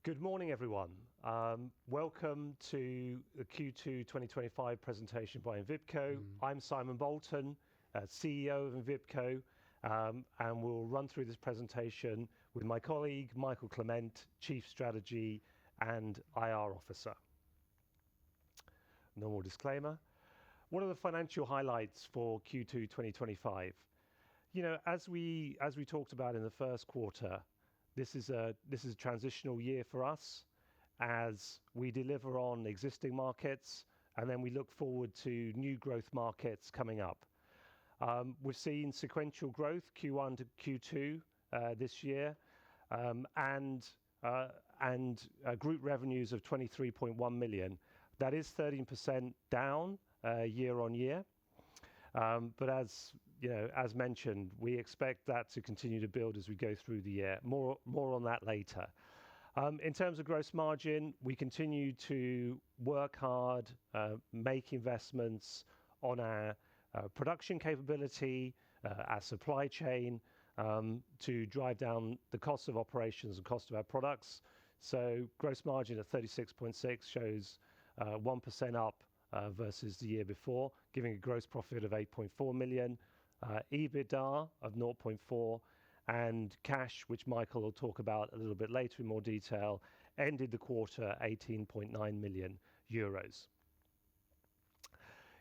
Good morning, everyone. Welcome to the Q2 2025 presentation by Envipco. I'm Simon Bolton, CEO of Envipco, and we'll run through this presentation with my colleague, Michael Clement, Chief Strategy and IR Officer. Normal disclaimer. What are the financial highlights for Q2 2025? As we talked about in the first quarter, this is a transitional year for us as we deliver on existing markets and then we look forward to new growth markets coming up. We've seen sequential growth Q1 to Q2 this year and group revenues of 23.1 million. That is 13% down year on year. But as mentioned, we expect that to continue to build as we go through the year. More on that later. In terms of gross margin, we continue to work hard, make investments on our production capability, our supply chain, to drive down the cost of operations and cost of our products. So gross margin at 36.6 shows 1% up versus the year before, giving a gross profit of 8.4 million, EBITDA of 0.4, and cash, which Michael will talk about a little bit later in more detail, ended the quarter 18.9 million euros.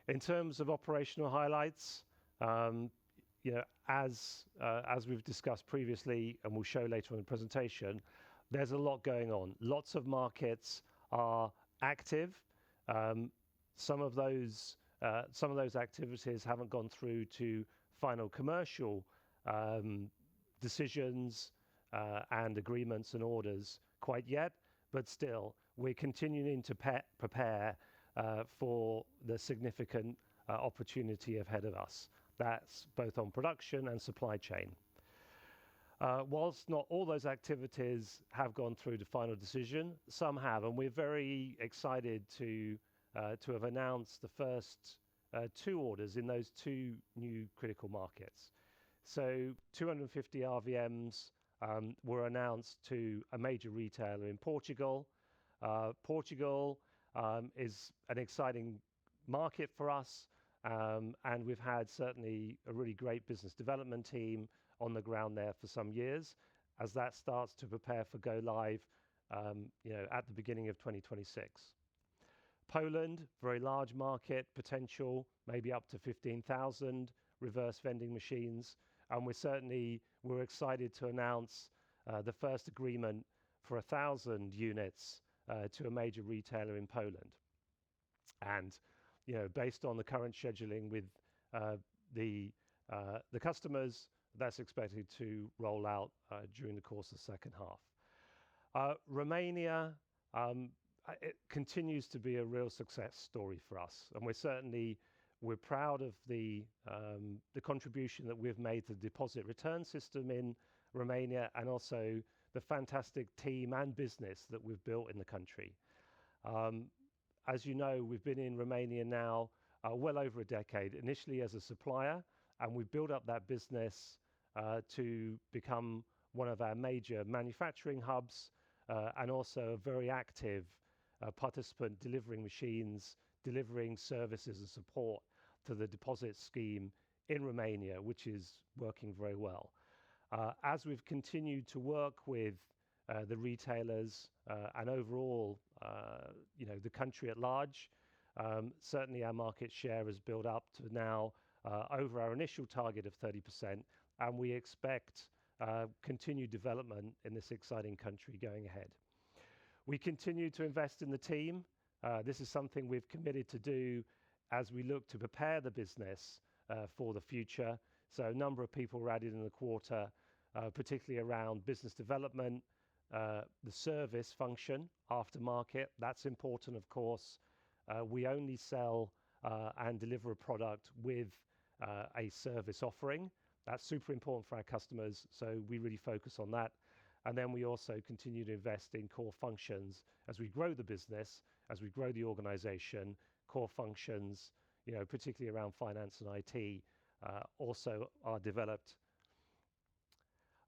In terms of operational highlights, as we've discussed previously and we'll show later in the presentation, there's a lot going on. Lots of markets are active. Some of those activities haven't gone through to final commercial decisions and agreements and orders quite yet, but still, we're continuing to prepare for the significant opportunity ahead of us. That's both on production and supply chain. Whilst not all those activities have gone through to final decision, some have, and we're very excited to have announced the first two orders in those two new critical markets. So 250 RVMs were announced to a major retailer in Portugal. Portugal is an exciting market for us, and we've had certainly a really great business development team on the ground there for some years as that starts to prepare for go live at the beginning of 2026. Poland, very large market potential, maybe up to 15,000 reverse vending machines. And we're excited to announce the first agreement for 1,000 units to a major retailer in Poland. And based on the current scheduling with the customers, that's expected to roll out during the course of the second half. Romania, it continues to be a real success story for us, and we're proud of the contribution that we've made to the deposit return system in Romania, and also the fantastic team and business that we've built in the country. As you know, we've been in Romania now well over a decade, initially as a supplier, and we've built up that business to become one of our major manufacturing hubs, and also a very active participant delivering machines, delivering services and support to the deposit scheme in Romania, which is working very well. As we've continued to work with the retailers and overall, the country at large, certainly our market share has built up to now over our initial target of 30%, and we expect continued development in this exciting country going ahead. We continue to invest in the team. This is something we've committed to do as we look to prepare the business for the future. So a number of people were added in the quarter, particularly around business development, the service function, aftermarket. That's important, of course. We only sell and deliver a product with a service offering. That's super important for our customers, so we really focus on that. And then we also continue to invest in core functions as we grow the business, as we grow the organization. Core functions, particularly around finance and IT, also are developed.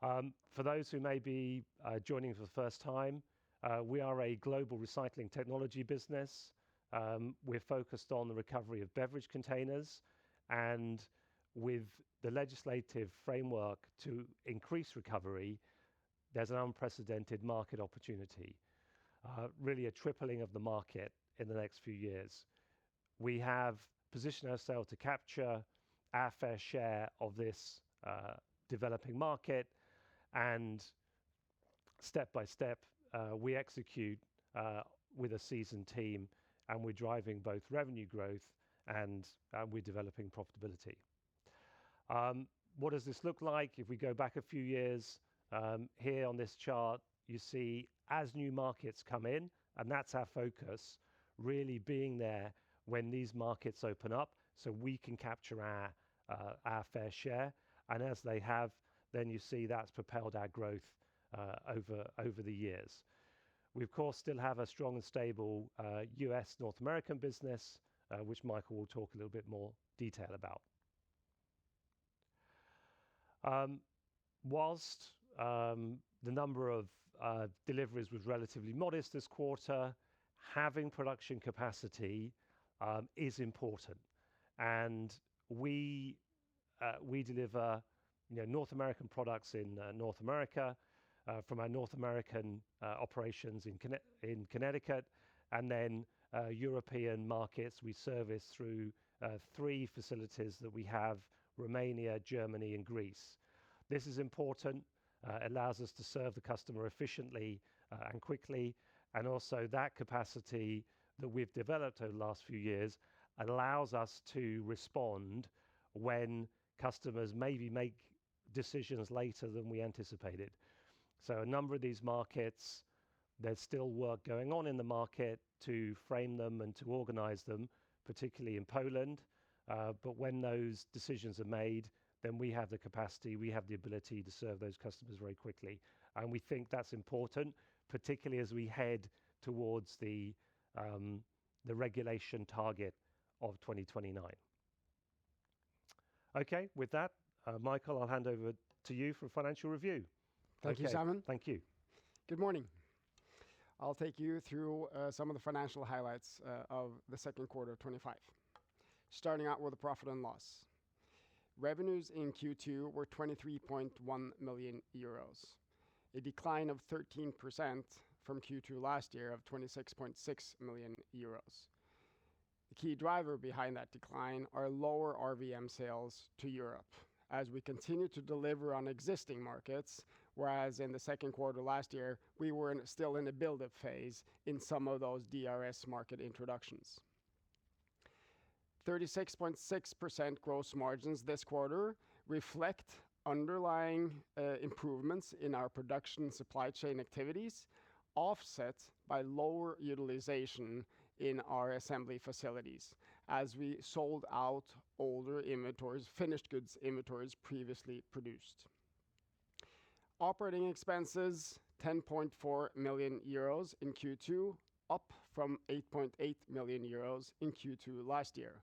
For those who may be joining for the first time, We are a global recycling technology business. We're focused on the recovery of beverage containers, and with the legislative framework to increase recovery, there's an unprecedented market opportunity, really a tripling of the market in the next few years. We have positioned ourselves to capture our fair share of this developing market, and step by step, we execute with a seasoned team, and we're driving both revenue growth and we're developing profitability. What does this look like? If we go back a few years, here on this chart, you see as new markets come in, and that's our focus, really being there when these markets open up so we can capture our fair share. And as they have, then you see that's propelled our growth over the years. We, of course, still have a strong and stable US North American business, which Michael will talk a little bit more detail about. Whilst the number of deliveries was relatively modest this quarter, having production capacity is important. And we deliver North American products in North America, from our North American operations in Connecticut, and then European markets we service through 3 facilities that we have: Romania, Germany, and Greece. This is important. It allows us to serve the customer efficiently and quickly, and also that capacity that we've developed over the last few years allows us to respond when customers maybe make decisions later than we anticipated. So a number of these markets, there's still work going on in the market to frame them and to organize them, particularly in Poland. But when those decisions are made, then we have the capacity, we have the ability to serve those customers very quickly. And we think that's important, particularly as we head towards the regulation target of 2029. Okay, with that, Michael, I'll hand over to you for a financial review. Thank you, Simon. Thank you. Good morning. I'll take you through some of the financial highlights of the second quarter of 25. Starting out with the profit and loss. Revenues in Q2 were 23.1 million euros, a decline of 13% from Q2 last year of 26.6 million euros. The key driver behind that decline are lower RVM sales to Europe, as we continue to deliver on existing markets, whereas in the second quarter last year, we were still in a build-up phase in some of those DRS market introductions. 36.6% gross margins this quarter reflect underlying improvements in our production supply chain activities, offset by lower utilization in our assembly facilities, as we sold out older inventories, finished goods inventories previously produced. Operating expenses, 10.4 million euros in Q2, up from 8.8 million euros in Q2 last year.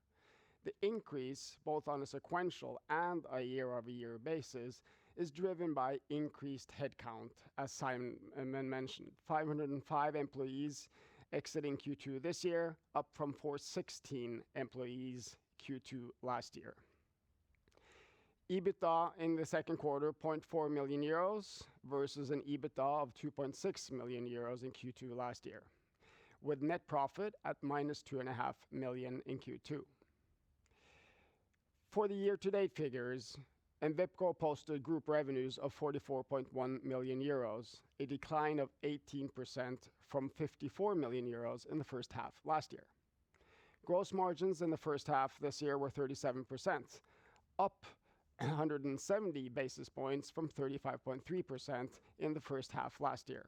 The increase, both on a sequential and a year-over-year basis, is driven by increased headcount, as Simon mentioned. 505 employees exiting Q2 this year, up from 416 employees Q2 last year. EBITDA in the second quarter, 0.4 million euros versus an EBITDA of 2.6 million euros in Q2 last year, with net profit at minus 2.5 million in Q2. For the year-to-date figures, Envipco posted group revenues of 44.1 million euros, a decline of 18% from 54 million euros in the first half last year. Gross margins in the first half this year were 37%, up 170 basis points from 35.3% in the first half last year.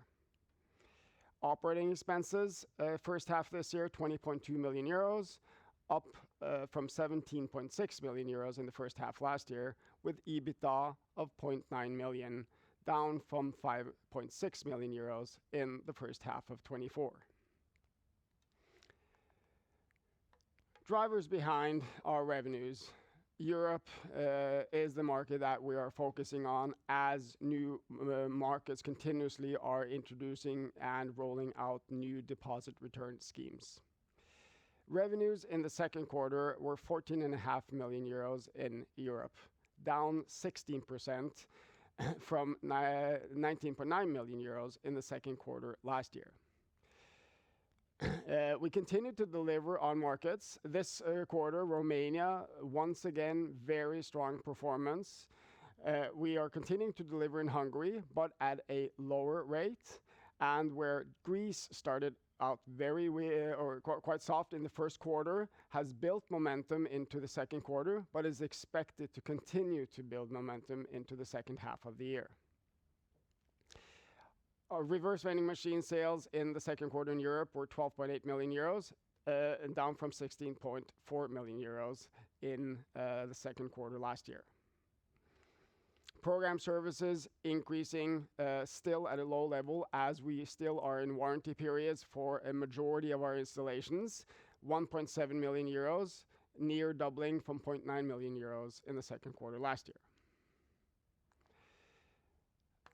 Operating expenses, first half this year, 20.2 million euros, up from 17.6 million euros in the first half last year, with EBITDA of 0.9 million, down from 5.6 million euros in the first half of 24. Drivers behind our revenues. Europe is the market that we are focusing on as new markets continuously are introducing and rolling out new deposit return schemes. Revenues in the second quarter were 14.5 million euros in Europe, down 16% from 19.9 million euros in the second quarter last year. We continue to deliver on markets. This quarter, Romania, once again, very strong performance. We are continuing to deliver in Hungary, but at a lower rate, and where Greece started out quite soft in the first quarter, has built momentum into the second quarter, but is expected to continue to build momentum into the second half of the year. Our reverse vending machine sales in the second quarter in Europe were 12.8 million euros, and down from 16.4 million euros in the second quarter last year. Program services increasing still at a low level as we still are in warranty periods for a majority of our installations, 1.7 million euros, near doubling from 0.9 million euros in the second quarter last year.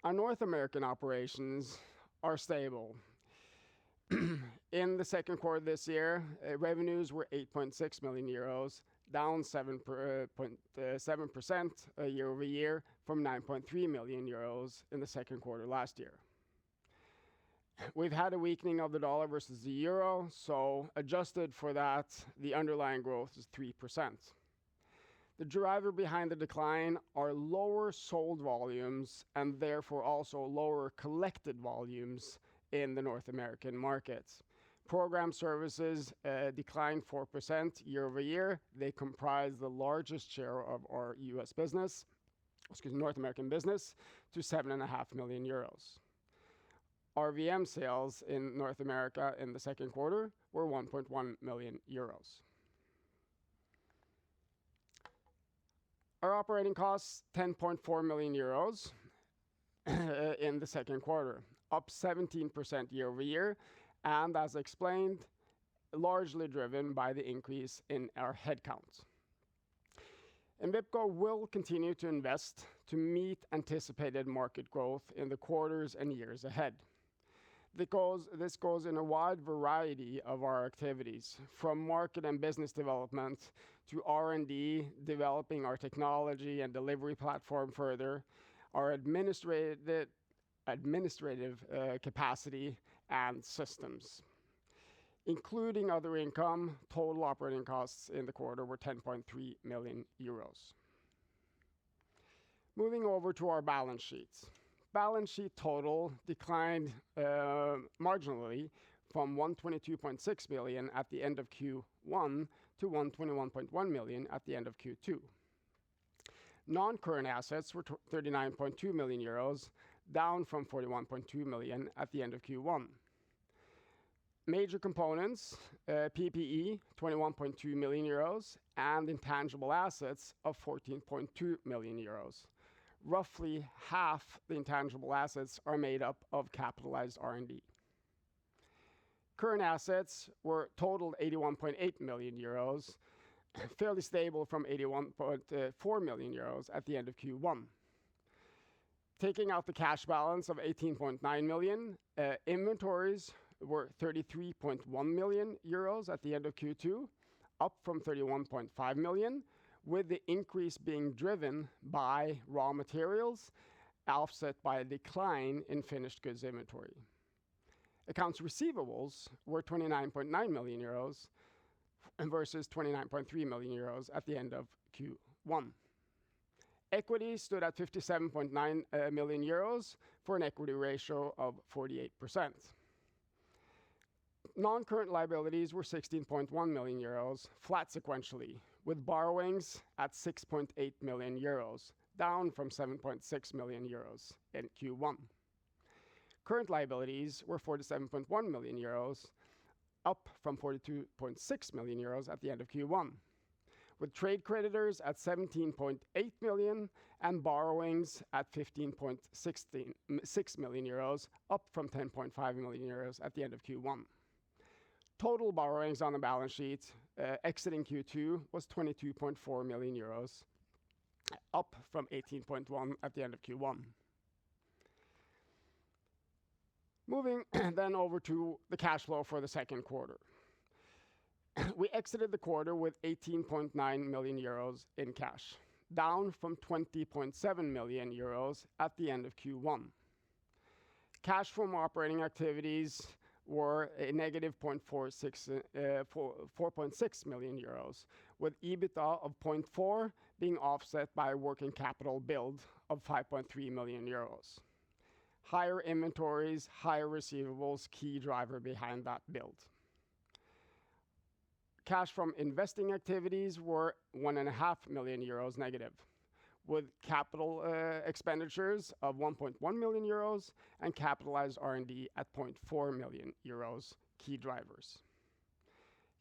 Our North American operations are stable. In the second quarter this year, revenues were 8.6 million euros, down 7% year over year from 9.3 million euros in the second quarter last year. We've had a weakening of the dollar versus the euro, so adjusted for that, the underlying growth is 3%. The driver behind the decline are lower sold volumes and therefore also lower collected volumes in the North American markets. Program services declined 4% year over year. They comprise the largest share of our North American business, to 7.5 million euros. RVM sales in North America in the second quarter were 1.1 million euros. Our operating costs, 10.4 million euros in the second quarter, up 17% year over year, and as explained, largely driven by the increase in our headcount. Envipco will continue to invest to meet anticipated market growth in the quarters and years ahead. This goes in a wide variety of our activities, from market and business development to R&D, developing our technology and delivery platform further, our administrative capacity and systems. Including other income, total operating costs in the quarter were 10.3 million euros. Moving over to our balance sheets. Balance sheet total declined marginally from 122.6 million at the end of Q1 to 121.1 million at the end of Q2. Non-current assets were 39.2 million euros, down from 41.2 million at the end of Q1. Major components, PPE, 21.2 million euros, and intangible assets of 14.2 million euros. Roughly half the intangible assets are made up of capitalized R&D. Current assets were totaled 81.8 million euros, fairly stable from 81.4 million euros at the end of Q1. Taking out the cash balance of 18.9 million, inventories were 33.1 million euros at the end of Q2, up from 31.5 million, with the increase being driven by raw materials, offset by a decline in finished goods inventory. Accounts receivables were 29.9 million euros versus 29.3 million euros at the end of Q1. Equity stood at 57.9 million euros for an equity ratio of 48%. Non-current liabilities were 16.1 million euros, flat sequentially, with borrowings at 6.8 million euros, down from 7.6 million euros in Q1. Current liabilities were 47.1 million euros, up from 42.6 million euros at the end of Q1, with trade creditors at 17.8 million and borrowings at 15.6 million euros, up from 10.5 million euros at the end of Q1. Total borrowings on the balance sheet exiting Q2 was 22.4 million euros, up from 18.1 at the end of Q1. Moving then over to the cash flow for the second quarter. We exited the quarter with 18.9 million euros in cash, down from 20.7 million euros at the end of Q1. Cash from operating activities were a negative 4.6 million euros, with EBITDA of 0.4 being offset by a working capital build of 5.3 million euros. Higher inventories, higher receivables, key driver behind that build. Cash from investing activities were 1.5 million euros negative, with capital expenditures of 1.1 million euros and capitalized R&D at 0.4 million euros, key drivers.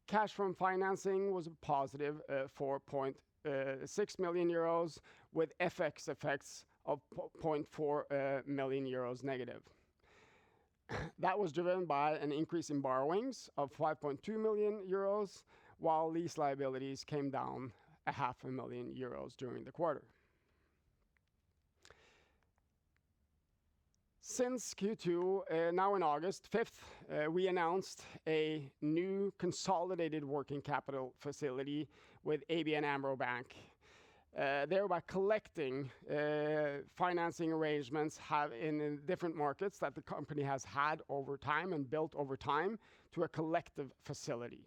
Cash from financing was a positive 4.6 million euros, with FX effects of 0.4 million euros negative. That was driven by an increase in borrowings of 5.2 million euros, while lease liabilities came down 500,000 euros during the quarter. Since Q2, now in August 5th, we announced a new consolidated working capital facility with ABN AMRO Bank, thereby collecting financing arrangements in different markets that the company has had over time and built over time to a collective facility.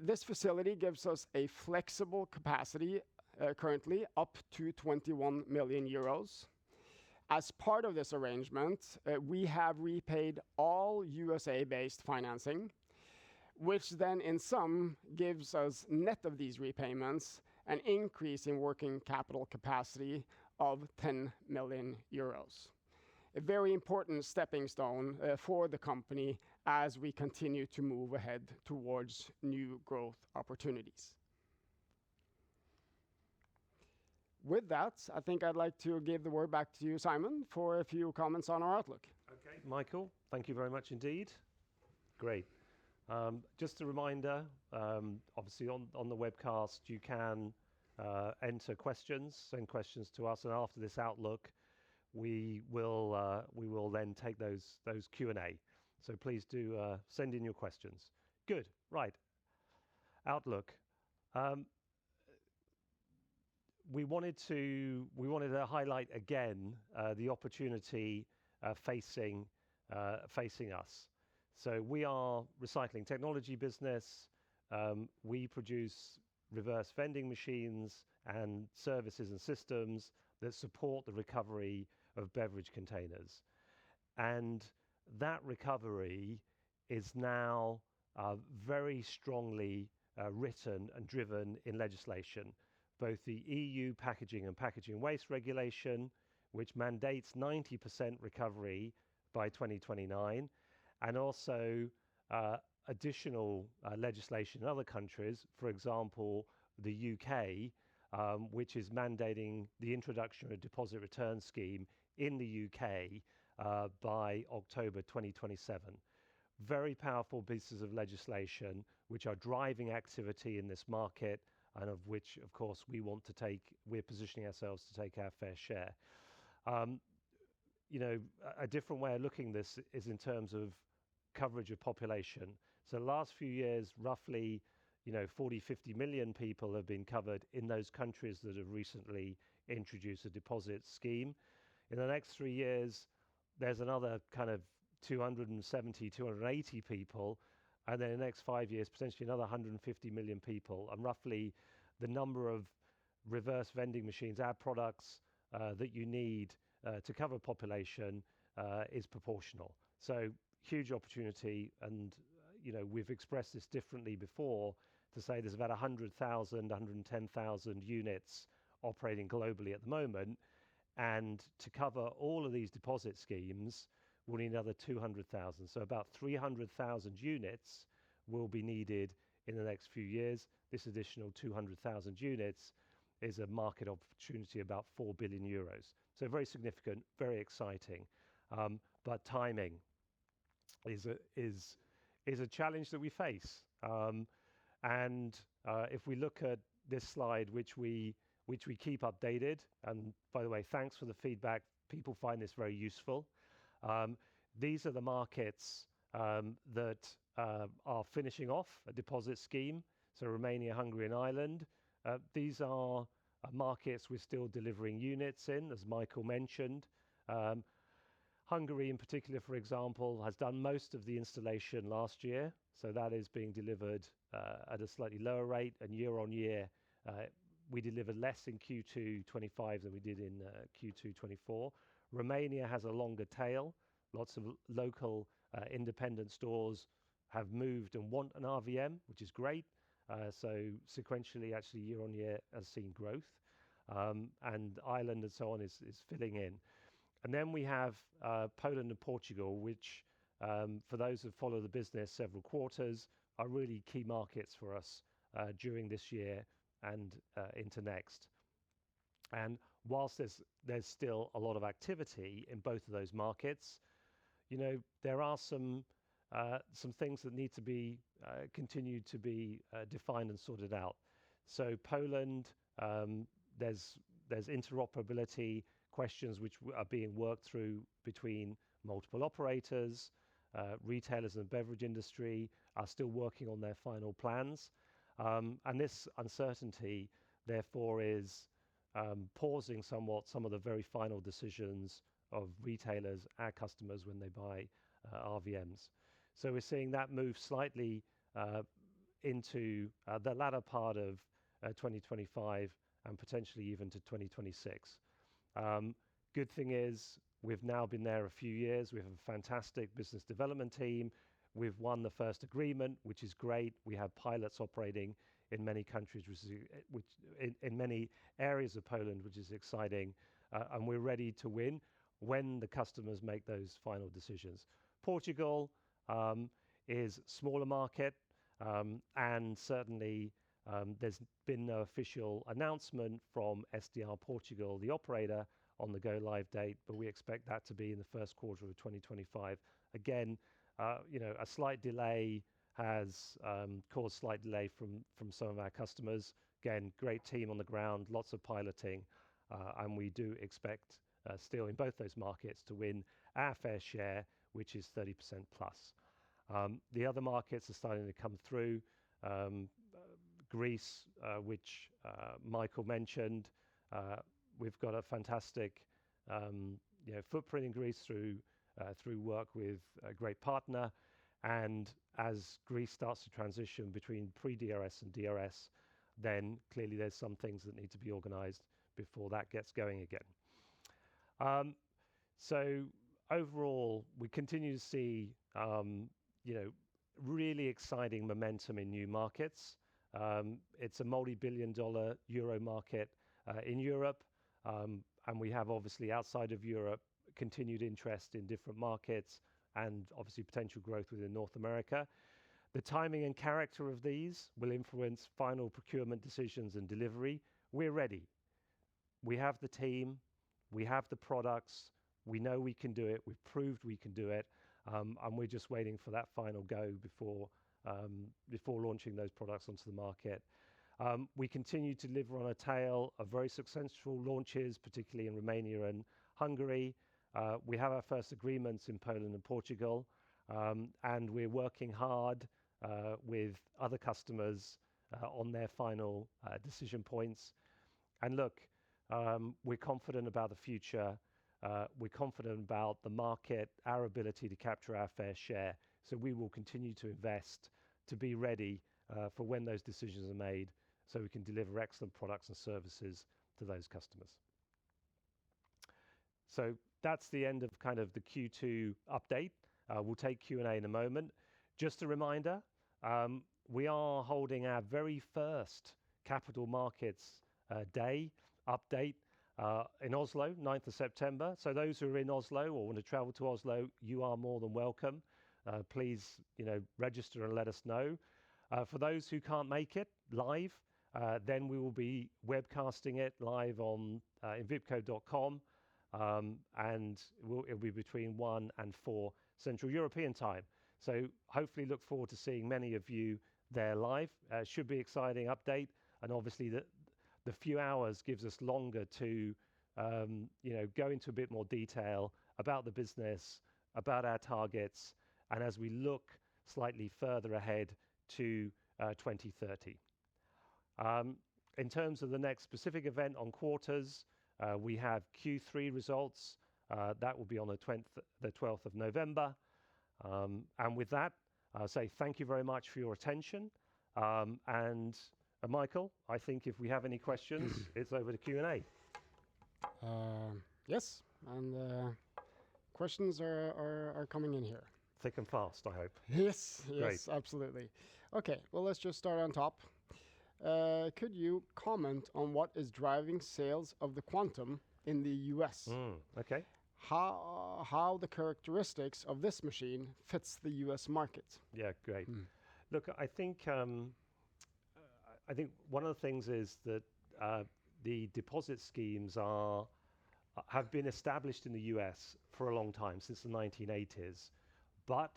This facility gives us a flexible capacity, currently up to 21 million euros. As part of this arrangement, we have repaid all USA-based financing, which then in sum gives us, net of these repayments, an increase in working capital capacity of 10 million euros. A very important stepping stone for the company as we continue to move ahead towards new growth opportunities. With that, I think I'd like to give the word back to you, Simon, for a few comments on our outlook. Okay, Michael, thank you very much indeed. Great. Just a reminder, obviously on the webcast, you can enter questions, send questions to us, and after this outlook, we will then take those Q&A. So please do send in your questions. Good, right. Outlook. We wanted to highlight again the opportunity facing us. So we are recycling technology business. We produce reverse vending machines and services and systems that support the recovery of beverage containers. And that recovery is now very strongly written and driven in legislation. Both the EU Packaging and Packaging Waste Regulation, which mandates 90% recovery by 2029, and also additional legislation in other countries, for example, the UK, which is mandating the introduction of a deposit return scheme in the UK by October 2027. Very powerful pieces of legislation which are driving activity in this market, and of which, of course, we're positioning ourselves to take our fair share. A different way of looking at this is in terms of coverage of population. So the last few years, roughly, 40, 50 million people have been covered in those countries that have recently introduced a deposit scheme. In the next 3 years, there's another kind of 270, 280 people, and then in the next 5 years, potentially another 150 million people. And roughly the number of reverse vending machines, our products that you need to cover population is proportional. So huge opportunity, and we've expressed this differently before to say there's about 100,000, 110,000 units operating globally at the moment, and to cover all of these deposit schemes, we'll need another 200,000. So about 300,000 units will be needed in the next few years. This additional 200,000 units is a market opportunity about 4 billion euros. So very significant, very exciting. But timing is a challenge that we face. And if we look at this slide, which we keep updated, and by the way, thanks for the feedback. People find this very useful. Um, these are the markets that are finishing off a deposit scheme. So Romania, Hungary, and Ireland. These are markets we're still delivering units in, as Michael mentioned. Um, Hungary in particular, for example, has done most of the installation last year, so that is being delivered at a slightly lower rate, and year on year, we delivered less in Q2 25 than we did in Q2 24. Romania has a longer tail. Lots of local independent stores have moved and want an RVM, which is great. So sequentially, actually, year on year has seen growth. And Ireland and so on is filling in. And then we have Poland and Portugal, which, for those who follow the business several quarters, are really key markets for us during this year and into next. And whilst there's still a lot of activity in both of those markets, you know, there are some things that need to be continued to be defined and sorted out. So Poland, there's interoperability questions which are being worked through between multiple operators. Retailers and the beverage industry are still working on their final plans. And this uncertainty, therefore, is pausing somewhat some of the very final decisions of retailers, our customers, when they buy RVMs. So we're seeing that move slightly into the latter part of 2025 and potentially even to 2026. Good thing is we've now been there a few years. We have a fantastic business development team. We've won the first agreement, which is great. We have pilots operating in many countries, which in many areas of Poland, which is exciting. And we're ready to win when the customers make those final decisions. Portugal is a smaller market, and certainly there's been no official announcement from SDR Portugal, the operator, on the go live date, but we expect that to be in the first quarter of 2025. Again, you know, a slight delay has caused slight delay from some of our customers. Again, great team on the ground, lots of piloting, and we do expect still in both those markets to win our fair share, which is 30% plus. The other markets are starting to come through. Greece, which Michael mentioned, we've got a fantastic you know, footprint in Greece through work with a great partner. And as Greece starts to transition between pre-DRS and DRS, then clearly there's some things that need to be organized before that gets going again. So overall, we continue to see you know, really exciting momentum in new markets. It's a multi-billion-dollar euro market in Europe, and we have obviously outside of Europe continued interest in different markets and obviously potential growth within North America. The timing and character of these will influence final procurement decisions and delivery. We're ready. We have the team, we have the products, we know we can do it, we've proved we can do it, and we're just waiting for that final go before launching those products onto the market. We continue to deliver on a tail of very successful launches, particularly in Romania and Hungary. We have our first agreements in Poland and Portugal, and we're working hard with other customers on their final decision points. And look, we're confident about the future. We're confident about the market, our ability to capture our fair share. So we will continue to invest to be ready for when those decisions are made, so we can deliver excellent products and services to those customers. So that's the end of kind of the Q2 update. We'll take Q&A in a moment. Just a reminder, we are holding our very first Capital Markets Day update in Oslo, 9th of September. So those who are in Oslo or want to travel to Oslo, you are more than welcome. Please, you know, register and let us know. For those who can't make it live, then we will be webcasting it live on envipco.com, and it'll be between 1 and 4 Central European time. So hopefully look forward to seeing many of you they're live. Should be exciting update, and obviously the few hours gives us longer to go into a bit more detail about the business, about our targets, and as we look slightly further ahead to 2030. In terms of the next specific event on quarters, we have Q3 results. That will be on the 12th of November. And with that, I'll say thank you very much for your attention. And Michael, I think if we have any questions, it's over to Q&A. Yes, and questions are coming in here. Thick and fast, I hope. Yes, Great. absolutely. Okay, well, let's just start on top. Could you comment on what is driving sales of the Quantum in the US? Okay. How the characteristics of this machine fits the US market? Yeah, great. Look, I think one of the things is that the deposit schemes have been established in the US for a long time, since the 1980s. But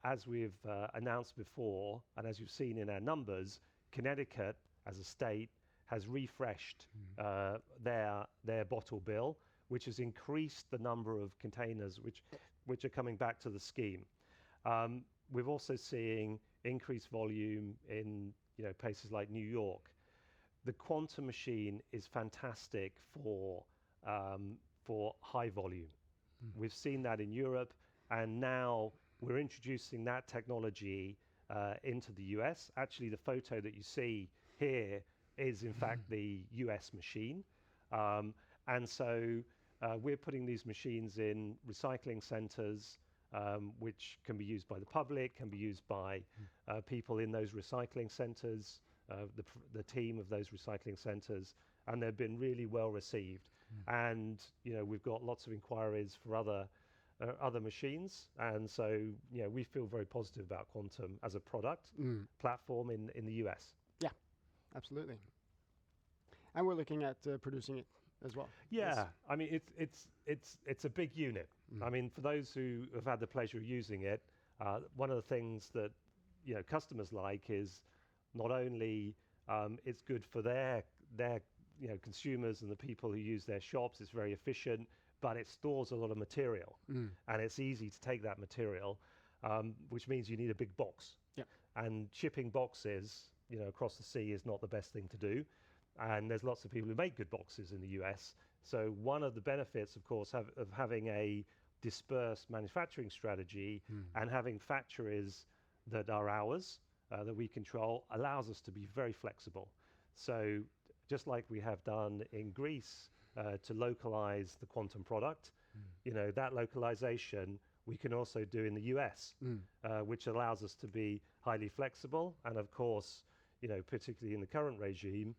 as we've announced before, and as you've seen in our numbers, Connecticut, as a state, has refreshed their bottle bill, which has increased the number of containers which are coming back to the scheme. We're also seeing increased volume in places like New York. The Quantum machine is fantastic for high volume. We've seen that in Europe, and now we're introducing that technology into the US. Actually, the photo that you see here is in fact the US machine. And so we're putting these machines in recycling centers, which can be used by the public, can be used by people in those recycling centers, the team of those recycling centers, and they've been really well received. And we've got lots of inquiries for other machines, and so we feel very positive about Quantum as a product platform in the US. Yeah, absolutely. And we're looking at producing it as well. Yeah, Yes. I mean it's a big unit. I mean, for those who have had the pleasure of using it, one of the things that customers like is not only it's good for their consumers and the people who use their shops. It's very efficient, but it stores a lot of material, and it's easy to take that material, which means you need a big box. Yeah. And shipping boxes, across the sea is not the best thing to do. And there's lots of people who make good boxes in the US. So one of the benefits, of course, of having a dispersed manufacturing strategy and having factories that are ours, that we control, allows us to be very flexible. So just like we have done in Greece to localize the Quantum product, that localization we can also do in the US, which allows us to be highly flexible and, of course, particularly in the current regime,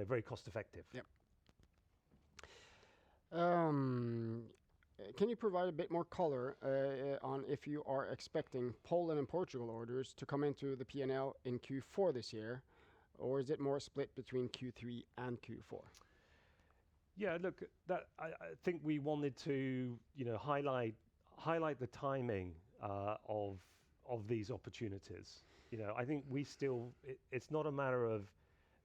very cost effective. Yep. Can you provide a bit more color on if you are expecting Poland and Portugal orders to come into the P&L in Q4 this year, or is it more split between Q3 and Q4? Yeah, look, I think we wanted to highlight the timing of these opportunities. I think it's not a matter of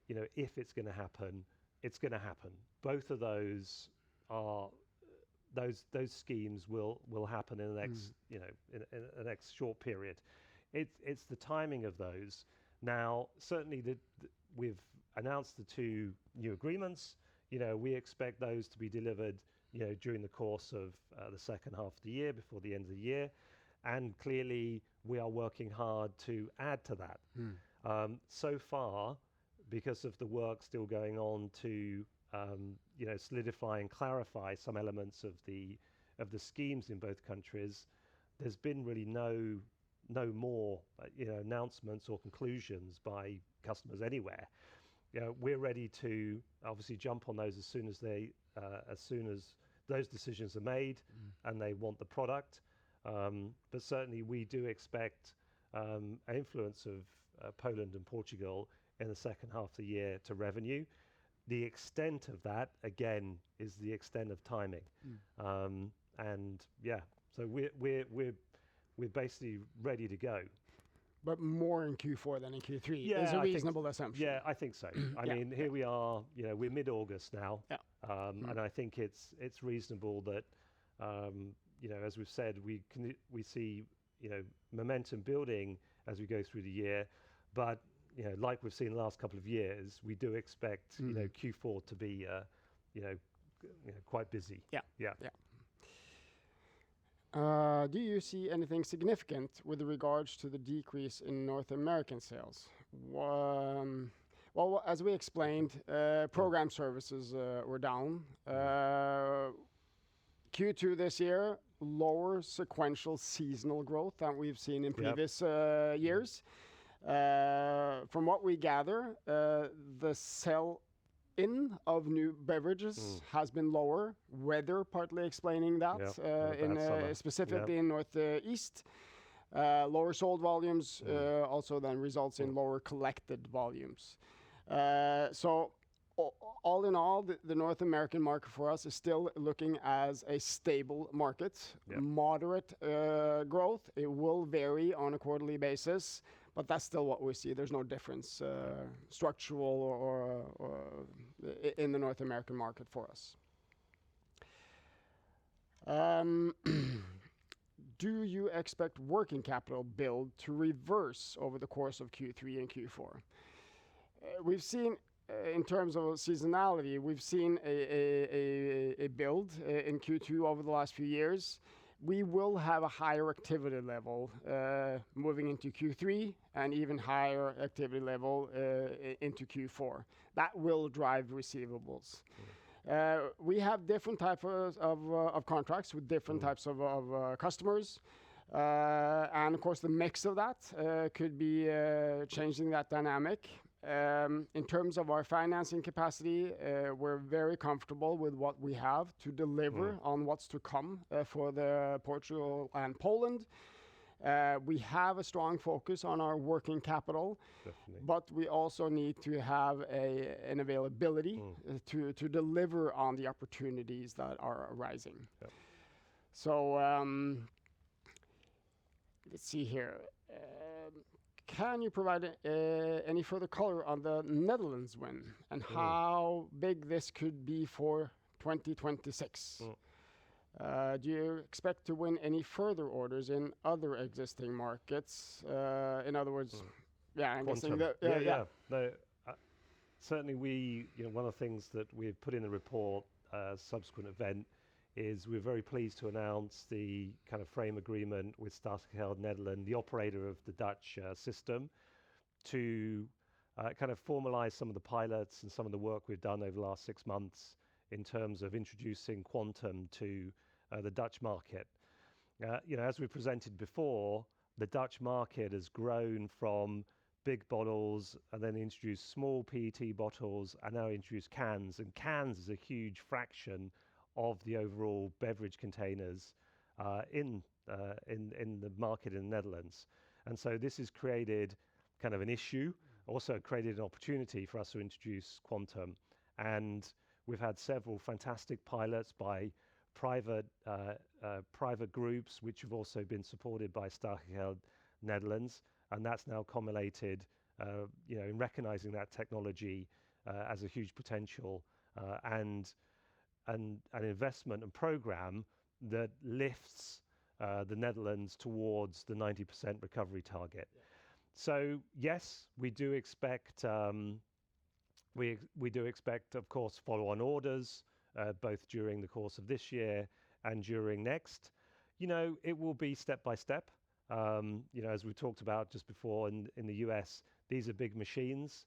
if it's going to happen, it's going to happen. Both of those schemes will happen in the next in the next short period. It's the timing of those. Now, certainly we've announced the 2 new agreements. We expect those to be delivered during the course of the second half of the year, before the end of the year, and clearly we are working hard to add to that. So far, because of the work still going on to solidify and clarify some elements of the schemes in both countries, there's been really no more announcements or conclusions by customers anywhere. We're ready to obviously jump on those as soon as those decisions are made and they want the product. But certainly we do expect an influence of Poland and Portugal in the second half of the year to revenue. The extent of that, again, is the extent of timing. And yeah, so we're basically ready to go. but more in Q4 than in Q3 is Yeah, a I think reasonable assumption. yeah, I think so. I Yeah, mean, here we are, we're mid-August now, yeah. and I think it's reasonable that, as we've said, we see, momentum building as we go through the year, but like we've seen the last couple of years, we do expect Q4 to be, quite busy. Yeah. Yeah. Yeah. Do you see anything significant with regards to the decrease in North American sales? Well, as we explained, program services were down. Q2 this year, lower sequential seasonal growth than we've seen in previous years. From what we gather, the sell-in of new beverages has been lower. Weather partly explaining that, specifically in Northeast. Lower sold volumes also then results in lower collected volumes. So all in all, the North American market for us is still looking as a stable market, moderate growth. It will vary on a quarterly basis, but that's still what we see. There's no difference structural or in the North American market for us. Do you expect working capital build to reverse over the course of Q3 and Q4? We've seen, in terms of seasonality, we've seen a build in Q2 over the last few years. We will have a higher activity level moving into Q3 and even higher activity level into Q4. That will drive receivables. We have different types of contracts with different types of customers. And of course, the mix of that could be changing that dynamic. In terms of our financing capacity, we're very comfortable with what we have to deliver on what's to come for the Portugal and Poland. We have a strong focus on our working capital, but we also need to have an availability to deliver on the opportunities that are arising. Yep. So let's see here. Can you provide any further color on the Netherlands win and how big this could be for 2026? Do you expect to win any further orders in other existing markets? In other words, I'm guessing that. No, certainly one of the things that we've put in the report subsequent event is we're very pleased to announce the kind of frame agreement with Statiegeld Nederland, the operator of the Dutch system, to kind of formalize some of the pilots and some of the work we've done over the last 6 months in terms of introducing quantum to the Dutch market. As we presented before, the Dutch market has grown from big bottles and then introduced small PET bottles and now introduced cans. And cans is a huge fraction of the overall beverage containers in the market in the Netherlands. And so this has created kind of an issue, also created an opportunity for us to introduce quantum. And we've had several fantastic pilots by private groups, which have also been supported by Statiegeld Netherlands. And that's now culminated in recognizing that technology as a huge potential and an investment and program that lifts the Netherlands towards the 90% recovery target. Yeah. So yes, we do expect we do expect, of course, follow-on orders both during the course of this year and during next. It will be step by step. As we talked about just before in the US, these are big machines.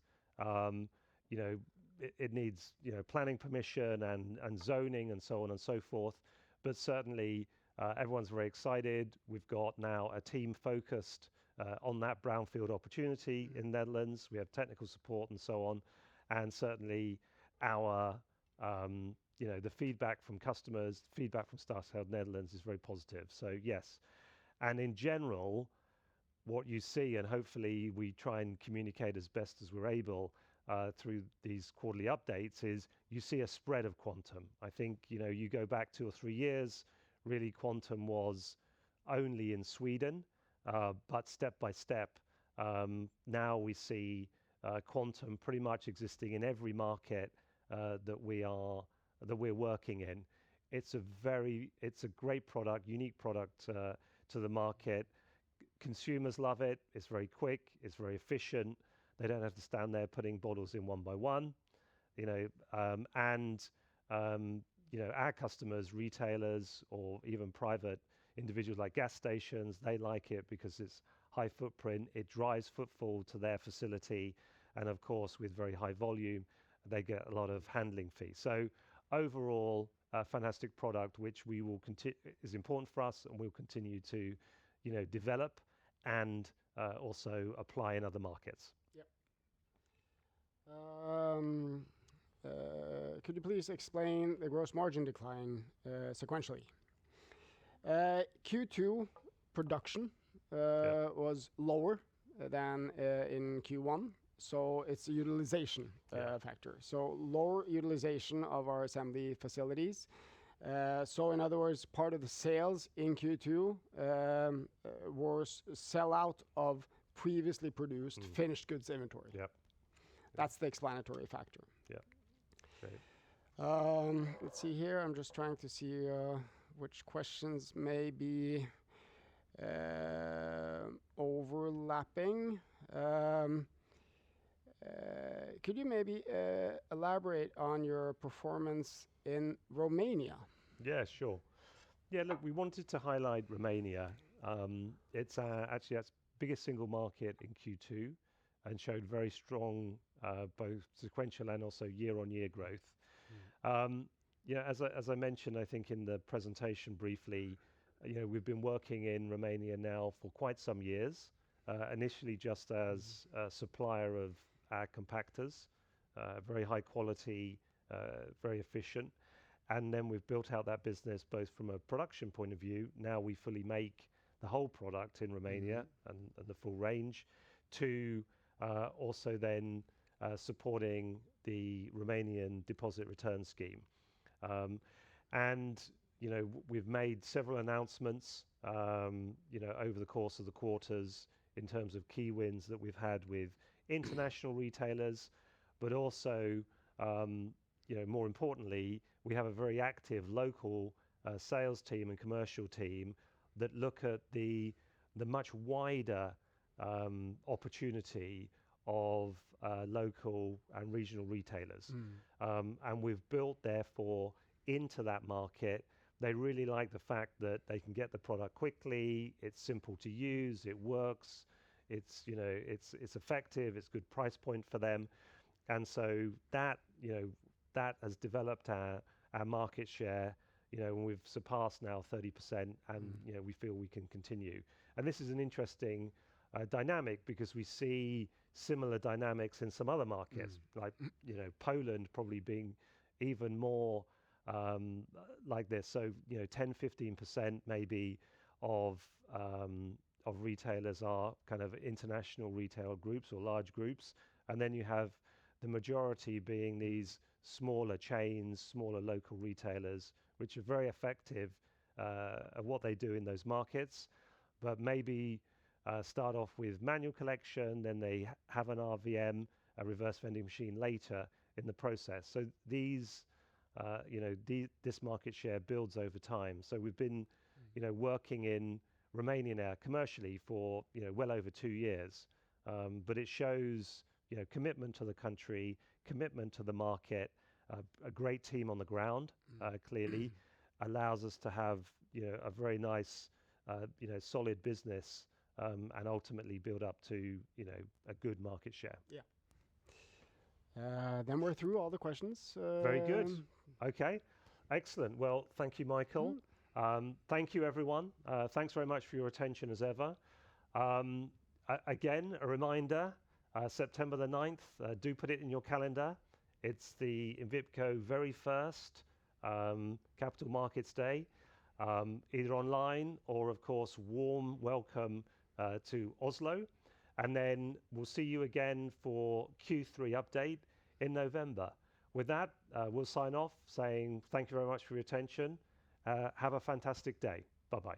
It needs planning permission and zoning and so on and so forth. But certainly everyone's very excited. We've got now a team focused on that brownfield opportunity in Netherlands. We have technical support and so on. And certainly our the feedback from customers, feedback from Statiegeld Netherlands is very positive. So yes. And in general, what you see, and hopefully we try and communicate as best as we're able through these quarterly updates, is you see a spread of quantum. I think, you go back 2 or 3 years, really quantum was only in Sweden, but step by step, Now we see quantum pretty much existing in every market that we're working in. It's a great product, unique product to the market. Consumers love it. It's very quick. It's very efficient. They don't have to stand there putting bottles in one by one, you know, and our customers, retailers, or even private individuals like gas stations, they like it because it's high footprint. It drives footfall to their facility, and of course, with very high volume, they get a lot of handling fees. So overall, a fantastic product, which we will is important for us, and we'll continue to, develop and also apply in other markets. Yep. Could you please explain the gross margin decline sequentially? Q2 production was lower than in Q1, so it's a utilization factor. So lower utilization of our assembly facilities. So in other words, part of the sales in Q2 was sellout of previously produced finished goods inventory. Yep. That's the explanatory factor. Yeah. Great. Let's see here. I'm just trying to see which questions may be overlapping. Could you maybe elaborate on your performance in Romania? Yeah, sure. Yeah, look, we wanted to highlight Romania. It's actually our biggest single market in Q2 and showed very strong both sequential and also year-on-year growth. As I mentioned, I think in the presentation briefly, we've been working in Romania now for quite some years. Initially, just as a supplier of our compactors, very high quality, very efficient, and then we've built out that business both from a production point of view. Now we fully make the whole product in Romania and the full range, to also then supporting the Romanian deposit return scheme. And we've made several announcements over the course of the quarters in terms of key wins that we've had with international retailers, but also more importantly, we have a very active local sales team and commercial team that look at the much wider opportunity of local and regional retailers. And we've built, therefore, into that market. They really like the fact that they can get the product quickly, it's simple to use, it works, it's effective, it's good price point for them. And so that has developed our market share, and we've surpassed now 30%, and we feel we can continue. And this is an interesting dynamic, because we see similar dynamics in some other markets, like Poland probably being even more like this. So 10-15% maybe of retailers are kind of international retail groups or large groups, and then you have the majority being these smaller chains, smaller local retailers, which are very effective at what they do in those markets, but maybe start off with manual collection, then they have an RVM, a reverse vending machine, later in the process. So this market share builds over time. So we've been working in Romania now commercially for well over 2 years, but it shows commitment to the country, commitment to the market. A great team on the ground clearly allows us to have a very nice solid business, and ultimately build up to a good market share. Yeah. Then we're through all the questions. Very good. Okay, excellent. Well, thank you, Michael. Thank you, everyone. Thanks very much for your attention as ever. Again, a reminder, September the 9th, do put it in your calendar. It's the Envipco very first Capital Markets Day, either online or, of course, warm welcome to Oslo. And then we'll see you again for Q3 update in November. With that, we'll sign off saying thank you very much for your attention. Have a fantastic day. Bye-bye.